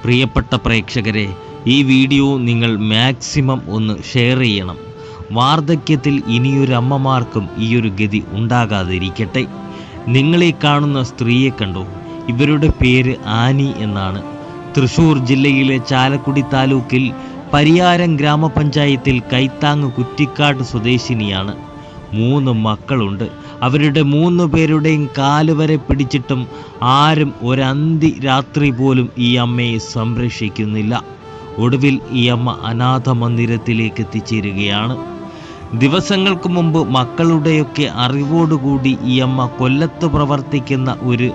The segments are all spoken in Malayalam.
പ്രിയപ്പെട്ട പ്രേക്ഷകരെ, ഈ വീഡിയോ നിങ്ങൾ മാക്സിമം ഒന്ന് ഷെയർ ചെയ്യണം. വാർദ്ധക്യത്തിൽ ഇനിയൊരു അമ്മമാർക്കും ഈയൊരു ഗതി ഉണ്ടാകാതിരിക്കട്ടെ. നിങ്ങളീ കാണുന്ന സ്ത്രീയെ കണ്ടോ? ഇവരുടെ പേര് ആനി എന്നാണ്. തൃശ്ശൂർ ജില്ലയിലെ ചാലക്കുടി താലൂക്കിൽ പരിയാരം ഗ്രാമപഞ്ചായത്തിൽ കൈത്താങ് കുറ്റിക്കാട് സ്വദേശിനിയാണ്. 3 മക്കളുണ്ട്. അവരുടെ 3 പേരുടെയും കാലുവരെ പിടിച്ചിട്ടും ആരും ഒരന്തി രാത്രി പോലും ഈ അമ്മയെ സംരക്ഷിക്കുന്നില്ല. ഒടുവിൽ ഈ അമ്മ അനാഥ മന്ദിരത്തിലേക്ക് എത്തിച്ചേരുകയാണ്. ദിവസങ്ങൾക്ക് മുമ്പ് മക്കളുടെയൊക്കെ അറിവോടുകൂടി ഈ അമ്മ കൊല്ലത്ത് പ്രവർത്തിക്കുന്ന ഒരു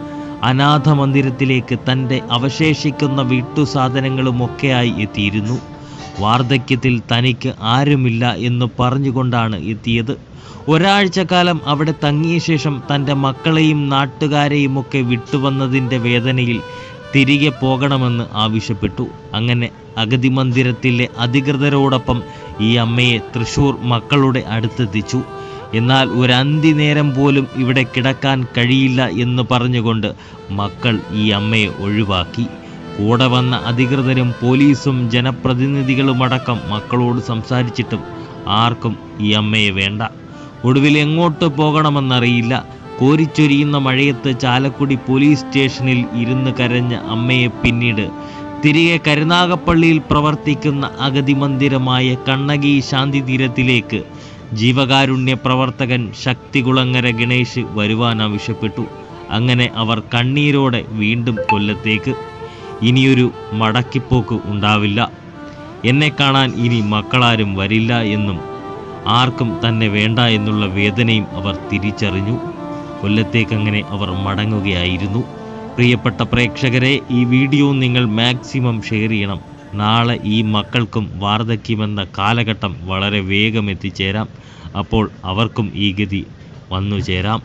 അനാഥ മന്ദിരത്തിലേക്ക് തൻ്റെ അവശേഷിക്കുന്ന വീട്ടുസാധനങ്ങളുമൊക്കെയായി എത്തിയിരുന്നു. വാർദ്ധക്യത്തിൽ തനിക്ക് ആരുമില്ല എന്ന് പറഞ്ഞുകൊണ്ടാണ് എത്തിയത്. ഒരാഴ്ചക്കാലം അവിടെ തങ്ങിയ ശേഷം തൻ്റെ മക്കളെയും നാട്ടുകാരെയുമൊക്കെ വിട്ടുവന്നതിൻ്റെ വേദനയിൽ തിരികെ പോകണമെന്ന് ആവശ്യപ്പെട്ടു. അങ്ങനെ അഗതി മന്ദിരത്തിലെ അധികൃതരോടൊപ്പം ഈ അമ്മയെ തൃശ്ശൂർ മക്കളുടെ അടുത്തെത്തിച്ചു. എന്നാൽ ഒരന്തി നേരം പോലും ഇവിടെ കിടക്കാൻ കഴിയില്ല എന്ന് പറഞ്ഞുകൊണ്ട് മക്കൾ ഈ അമ്മയെ ഒഴിവാക്കി. കൂടെ വന്ന അധികൃതരും പോലീസും ജനപ്രതിനിധികളുമടക്കം മക്കളോട് സംസാരിച്ചിട്ടും ആർക്കും ഈ അമ്മയെ വേണ്ട. ഒടുവിൽ എങ്ങോട്ട് പോകണമെന്നറിയില്ല. കോരിച്ചൊരിയുന്ന മഴയത്ത് ചാലക്കുടി പോലീസ് സ്റ്റേഷനിൽ ഇരുന്ന് കരഞ്ഞ അമ്മയെ പിന്നീട് തിരികെ കരുനാഗപ്പള്ളിയിൽ പ്രവർത്തിക്കുന്ന അഗതി മന്ദിരമായ കണ്ണകി ശാന്തി തീരത്തിലേക്ക് ജീവകാരുണ്യ പ്രവർത്തകൻ ശക്തികുളങ്ങര ഗണേഷ് വരുവാൻ ആവശ്യപ്പെട്ടു. അങ്ങനെ അവർ കണ്ണീരോടെ വീണ്ടും കൊല്ലത്തേക്ക്. ഇനിയൊരു മടക്കിപ്പോക്ക് ഉണ്ടാവില്ല, എന്നെ കാണാൻ ഇനി മക്കളാരും വരില്ല എന്നും ആർക്കും തന്നെ വേണ്ട എന്നുള്ള വേദനയും അവർ തിരിച്ചറിഞ്ഞു. കൊല്ലത്തേക്കങ്ങനെ അവർ മടങ്ങുകയായിരുന്നു. പ്രിയപ്പെട്ട പ്രേക്ഷകരെ, ഈ വീഡിയോ നിങ്ങൾ മാക്സിമം ഷെയർ ചെയ്യണം. നാളെ ഈ മക്കൾക്കും വാർദ്ധക്യമെന്ന കാലഘട്ടം വളരെ വേഗം എത്തിച്ചേരാം. അപ്പോൾ അവർക്കും ഈ ഗതി വന്നു ചേരാം.